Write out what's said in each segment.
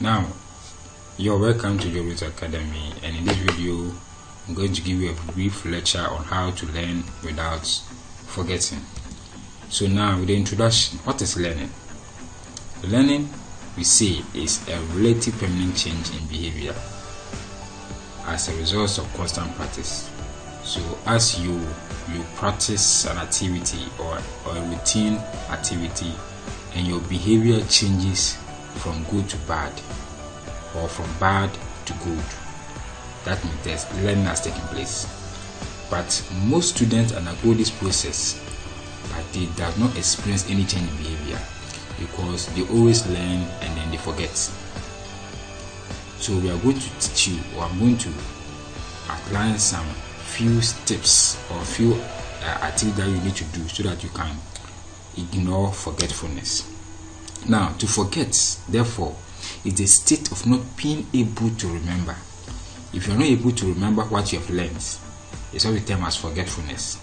Now, you're welcome to Joe Root Academy, and in this video I'm going to give you a brief lecture on how to learn without forgetting. So now, with the introduction, what is learning? Learning, we say, is a relative permanent change in behavior as a result of constant practice. So as you practice an activity or a routine activity, and your behavior changes from good to bad or from bad to good, that means that learning has taken place. But most students undergo this process, but they do not experience any change in behavior because they always learn and then they forget. So we are going to teach you, or I'm going to outline some few steps or few activities that you need to do so that you can ignore forgetfulness. Now, to forget, therefore, is the state of not being able to remember. If you're not able to remember what you have learned, it's what we term as forgetfulness.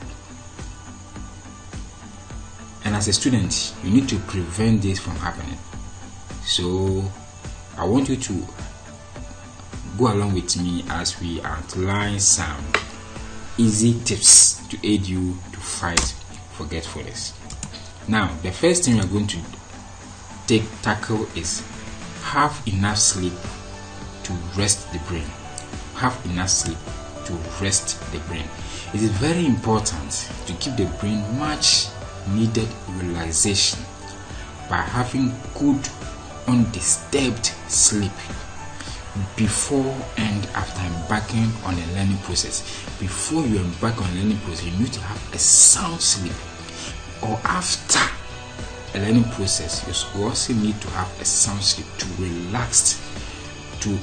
And as a student, you need to prevent this from happening. So I want you to go along with me as we outline some easy tips to aid you to fight forgetfulness. Now, the first thing we are going to tackle is have enough sleep to rest the brain. Have enough sleep to rest the brain. It is very important to give the brain much needed relaxation by having good undisturbed sleep before and after embarking on a learning process. Before you embark on a learning process, you need to have a sound sleep. Or after a learning process, you also need to have a sound sleep to relax, to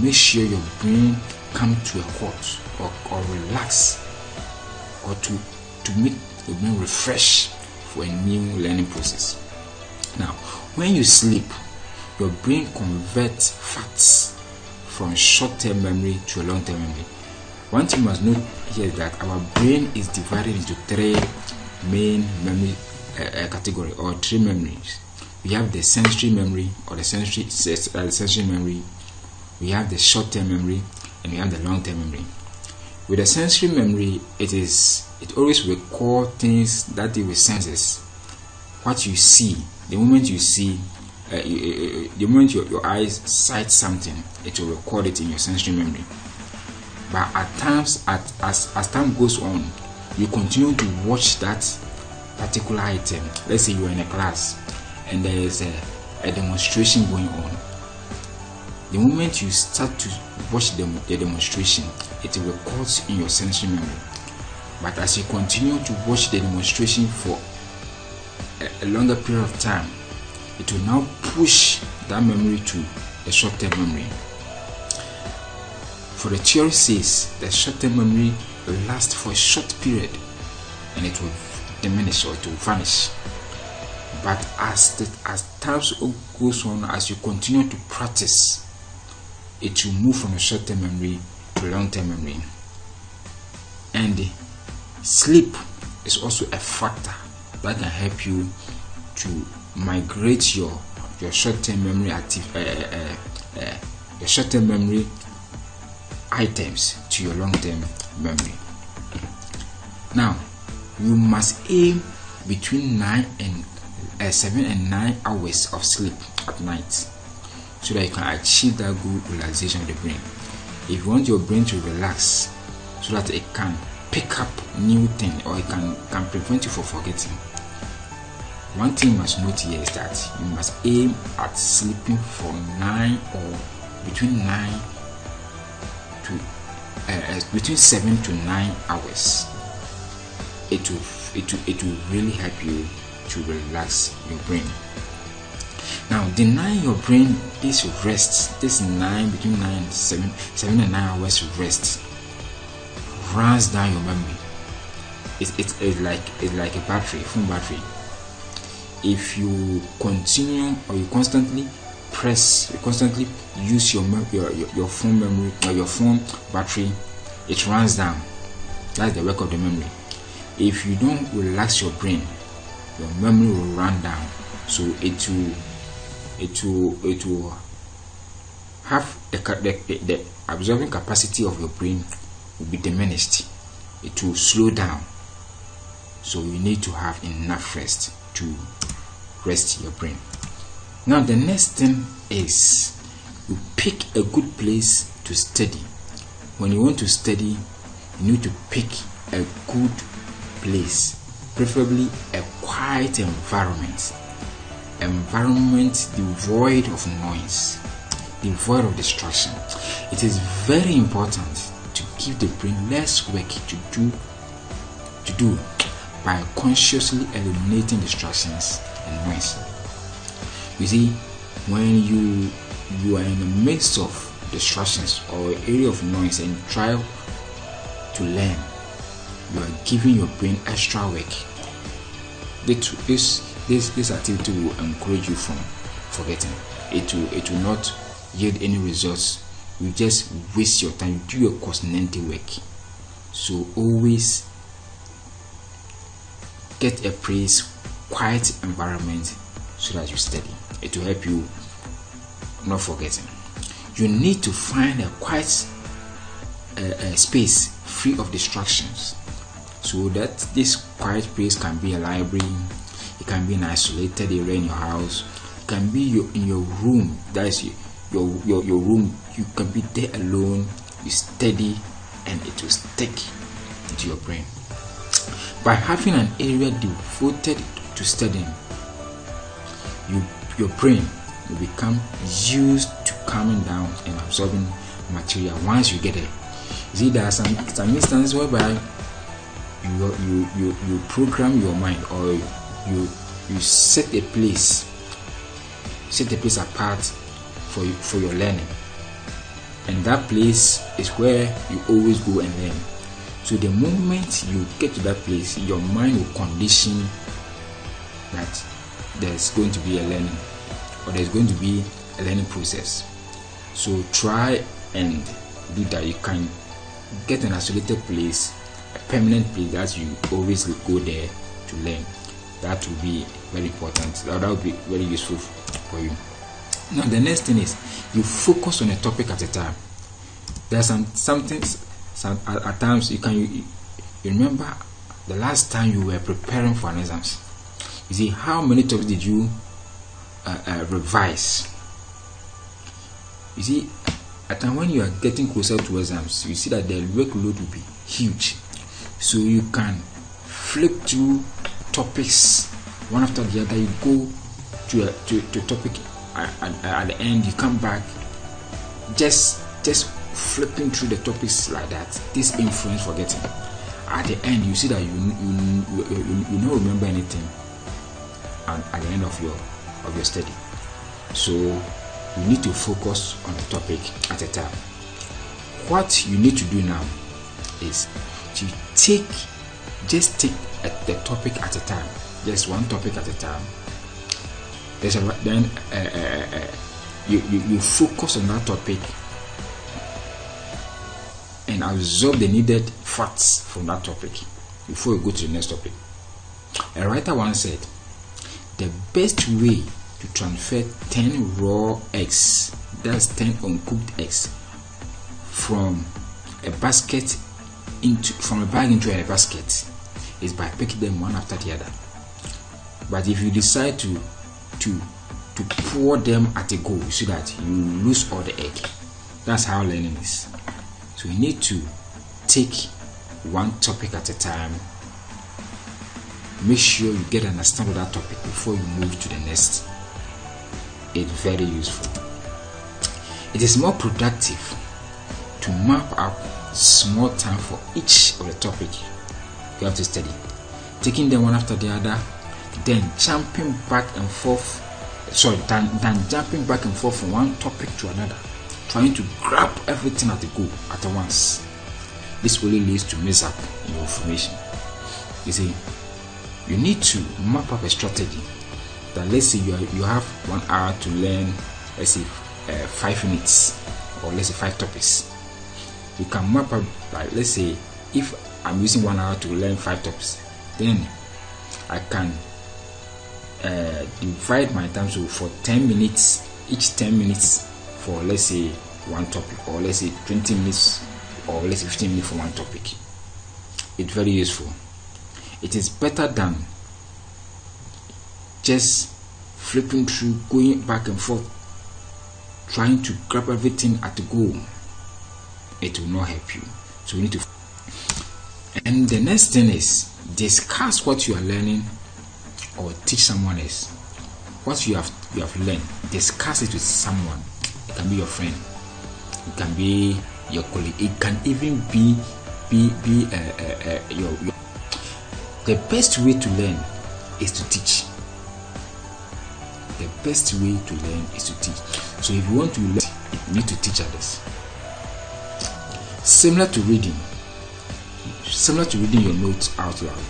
make sure your brain come to a halt or relax, or to make your brain refresh for a new learning process. Now, when you sleep, your brain converts facts from short-term memory to a long-term memory. One thing you must note here is that our brain is divided into three main memory category or three memories. We have the sensory memory or the sensory memory. We have the short-term memory, and we have the long-term memory. With the sensory memory, it always records things that deal with senses. What you see, the moment you see, the moment your eyes sight something, it will record it in your sensory memory. But at times, as time goes on, you continue to watch that particular item. Let's say you are in a class and there is a demonstration going on. The moment you start to watch the demonstration, it records in your sensory memory. But as you continue to watch the demonstration for a longer period of time, it will now push that memory to the short-term memory. For the theory says the short-term memory will last for a short period and it will diminish or to vanish. But as time goes on, as you continue to practice, it will move from a short-term memory to long-term memory. And sleep is also a factor that can help you to migrate your short-term memory your short-term memory items to your long-term memory. Now, you must aim between 7 and 9 hours of sleep at night so that you can achieve that good relaxation of the brain. If you want your brain to relax so that it can pick up new things or it can prevent you from forgetting, one thing you must note here is that you must aim at sleeping for 9 or between 7 to 9 hours. It will really help you to relax your brain. Now, denying your brain this rest, between 9 and 7 and 9 hours rest, runs down your memory. It's like a battery, phone battery. If you continue or you constantly use your phone memory or your phone battery, it runs down. That's the work of the memory. If you don't relax your brain, your memory will run down. So it will the absorbing capacity of your brain will be diminished. It will slow down. So you need to have enough rest to rest your brain. Now the next thing is you pick a good place to study. When you want to study, you need to pick a good place, preferably a quiet environment devoid of noise, devoid of distraction. It is very important to give the brain less work to do by consciously eliminating distractions and noise. You see, when you are in the midst of distractions or area of noise and you try to learn, you are giving your brain extra work. This activity will encourage you from forgetting. It will not yield any results. You just waste your time. You do your consonantic work. So always get a place, quiet environment, so that you study. It will help you not forgetting. You need to find a quiet space free of distractions, so that this quiet place can be a library, it can be an isolated area in your house, it can be in your room. That is your room. You can be there alone, you study, and it will stick into your brain. By having an area devoted to studying, your brain will become used to calming down and absorbing material once you get there. You see, there are some instances whereby you program your mind, or you set a place apart for your learning, and that place is where you always go and learn. So the moment you get to that place, your mind will condition that there's going to be a learning, or there's going to be a learning process. So try and do that. You can get an isolated place, a permanent place that you always go there to learn. That will be very important. That will be very useful for you. Now the next thing is you focus on a topic at a time. There are some things at times you remember the last time you were preparing for an exams. You see, how many topics did you revise? You see, at time when you are getting closer to exams, you see that the workload will be huge. So you can flip through topics one after the other. You go to topic at the end, you come back, just flipping through the topics like that. This influence forgetting. At the end, you see that you don't remember anything at the end of your study. So you need to focus on the topic at a time. What you need to do now is to take the topic at a time, just one topic at a time. Then you focus on that topic and absorb the needed facts from that topic before you go to the next topic. A writer once said, the best way to transfer 10 raw eggs, that's 10 uncooked eggs, from a bag into a basket, is by picking them one after the other. But if you decide to pour them at a go, you see that you lose all the egg. That's how learning is. So you need to take one topic at a time. Make sure you get an understanding of that topic before you move to the next. It's very useful. It is more productive to map out small time for each of the topic you have to study, taking them one after the other, then jumping back and forth. Than jumping back and forth from one topic to another, trying to grab everything at a go at once. This really leads to mess up in your information. You see, you need to map up a strategy that, let's say you have 1 hour to learn, let's say 5 minutes, or let's say 5 topics. You can map up, like, let's say if I'm using 1 hour to learn 5 topics, then I can divide my time. So for 10 minutes, each 10 minutes for, let's say, one topic, or let's say 20 minutes, or let's say 15 minutes for one topic. It's very useful. It is better than just flipping through, going back and forth, trying to grab everything at the goal. It will not help you. So we need to. And the next thing is discuss what you are learning, or teach someone else. What you have learned, discuss it with someone. It can be your friend, it can be your colleague, it can even be your. The best way to learn is to teach. The best way to learn is to teach. So if you want to learn, you need to teach others. Similar to reading your notes out loud,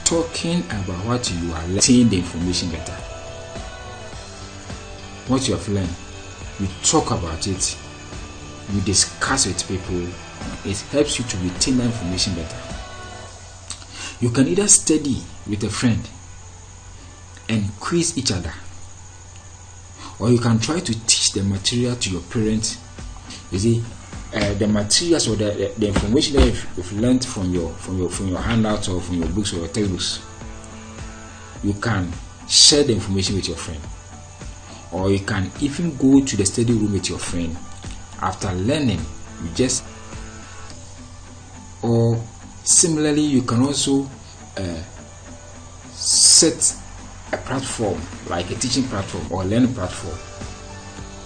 talking about what you are learning, the information better. What you have learned, you talk about it, you discuss with people. It helps you to retain that information better. You can either study with a friend and quiz each other, or you can try to teach the material to your parents. You see, the materials or the information that you've learned from your handouts or from your books or your textbooks, you can share the information with your friend, or you can even go to the study room with your friend after learning. You just, or similarly, you can also set a platform, like a teaching platform or a learning platform,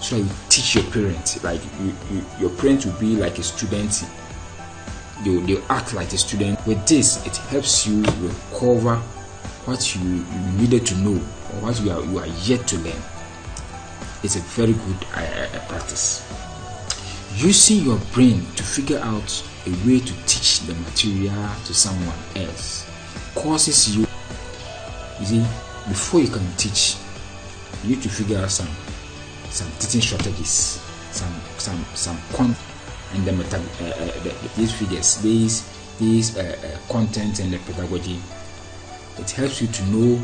so you teach your parents. Like your parents will be like a student. They'll act like a student. With this, it helps you recover what you needed to know, or what you are yet to learn. It's a very good practice. Using your brain to figure out a way to teach the material to someone else causes you. You see, before you can teach, you need to figure out some teaching strategies, some content, and these figures, these content and the pedagogy. It helps you to know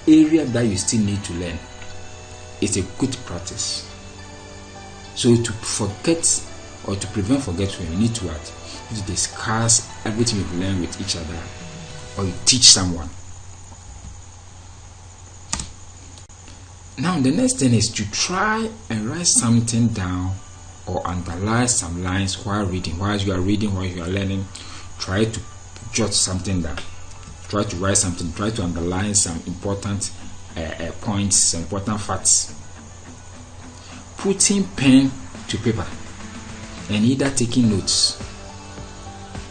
area that you still need to learn. It's a good practice. So to forget or to prevent forgetfulness, you need to what? You need to discuss everything you've learned with each other, or you teach someone. Now the next thing is to try and write something down or underline some lines while reading. While you are reading, while you are learning, try to jot something down. Try to write something. Try to underline some important points, some important facts. Putting pen to paper and either taking notes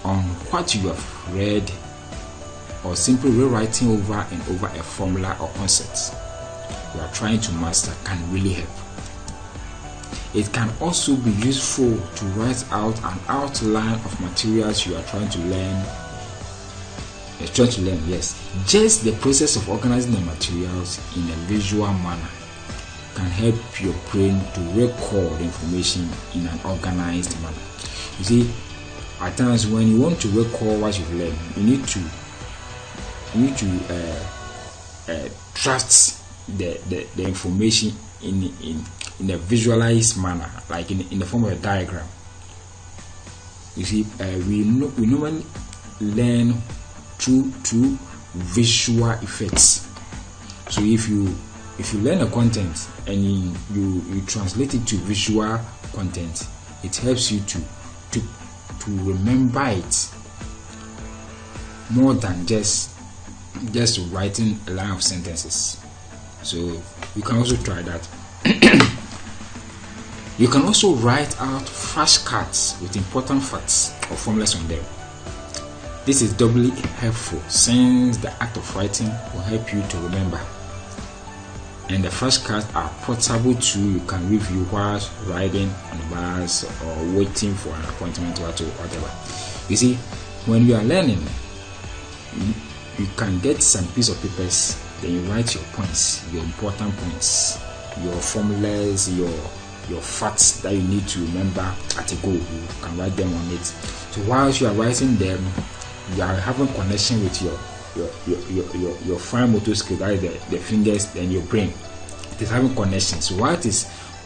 on what you have read, or simply rewriting over and over a formula or concept you are trying to master can really help. It can also be useful to write out an outline of materials you are trying to learn. Yes. Just the process of organizing the materials in a visual manner can help your brain to record information in an organized manner. You see, at times when you want to record what you've learned, you need to draft the information in a visualized manner, like in the form of a diagram. You see, we normally learn through visual effects. So if you learn a content and you translate it to visual content, it helps you to remember it more than just writing a line of sentences. So you can also try that. You can also write out flashcards with important facts or formulas on them. This is doubly helpful since the act of writing will help you to remember. And the flashcards are portable too. You can review while riding on the bus or waiting for an appointment or whatever. You see, when you are learning, you can get some piece of papers, then you write your points, your important points, your formulas, your facts that you need to remember at a go. You can write them on it. So whilst you are writing them, you are having connection with your fine motor skill, that is the fingers and your brain. It is having connection. So while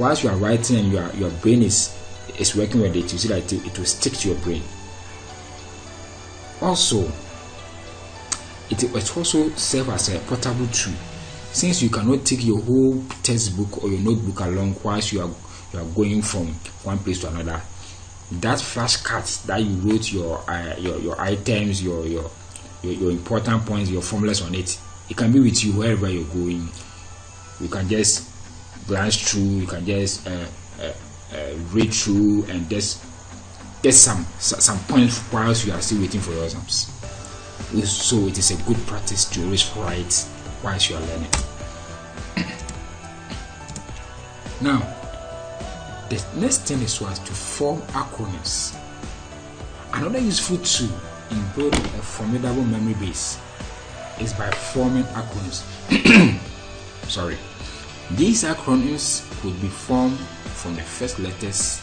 whilst you are writing and your brain is working with it, you see that it will stick to your brain. Also, it also serves as a portable tool, since you cannot take your whole textbook or your notebook along whilst you are going from one place to another. That flashcards that you wrote your items, your important points, your formulas on it, it can be with you wherever you're going. You can just glance through, you can just read through and just get some points whilst you are still waiting for your exams. So it is a good practice to always write whilst you are learning. Now, the next thing is to form acronyms. Another useful tool in building a formidable memory base is by forming acronyms. Sorry. These acronyms could be formed from the first letters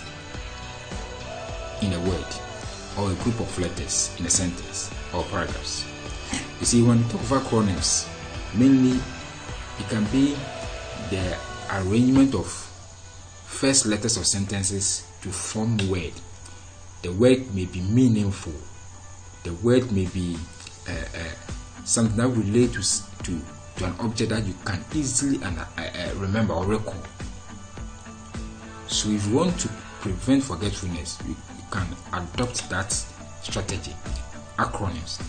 in a word or a group of letters in a sentence or paragraphs. You see, when we talk of acronyms, mainly it can be the arrangement of first letters of sentences to form a word. The word may be meaningful. The word may be something that relates to an object that you can easily remember or recall. So if you want to prevent forgetfulness, you can adopt that strategy. Acronyms.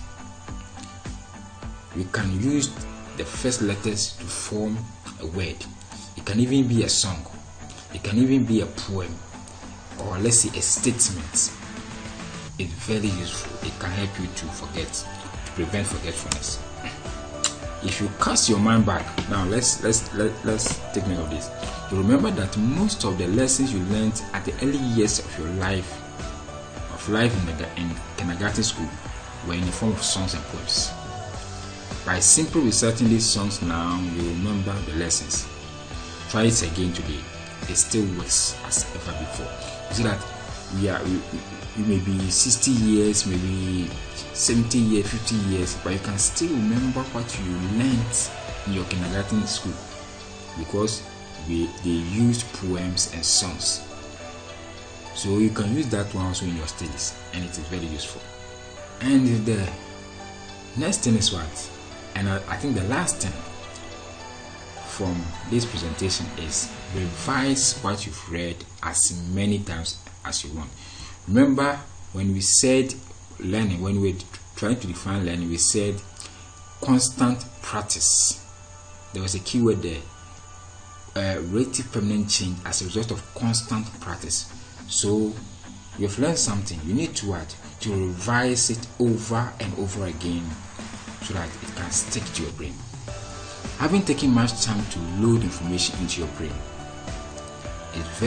You can use the first letters to form a word. It can even be a song. It can even be a poem, or let's say a statement. It's very useful. It can help you to prevent forgetfulness. If you cast your mind back, now let's take note of this. You remember that most of the lessons you learned at the early years of your life in kindergarten school were in the form of songs and poems. By simply reciting these songs now, you remember the lessons. Try it again today. It still works as ever before. You see that we may be 60 years, maybe 70 years, 50 years, but you can still remember what you learned in your kindergarten school, because they used poems and songs. So you can use that one also in your studies, and it is very useful. And the next thing is what? And I think the last thing from this presentation is revise what you've read as many times as you want. Remember, when we said learning, when we were trying to define learning, we said constant practice. There was a keyword there, relative permanent change as a result of constant practice. So you've learned something, you need to revise it over and over again so that it can stick to your brain. Having taken much time to load information into your brain, it's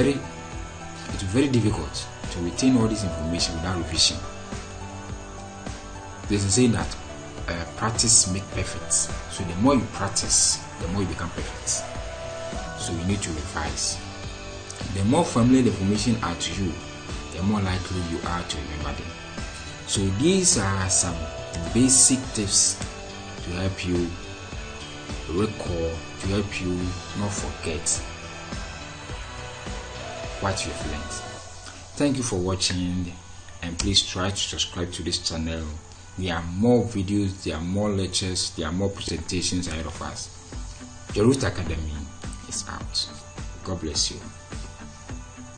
very difficult to retain all this information without revision. There's a saying that practice makes perfect. So the more you practice, the more you become perfect. So you need to revise. The more familiar the information are to you, the more likely you are to remember them. So these are some basic tips to help you recall, to help you not forget what you have learned. Thank you for watching, and please try to subscribe to this channel. There are more videos, there are more lectures, there are more presentations ahead of us. The Root Academy is out. God bless you.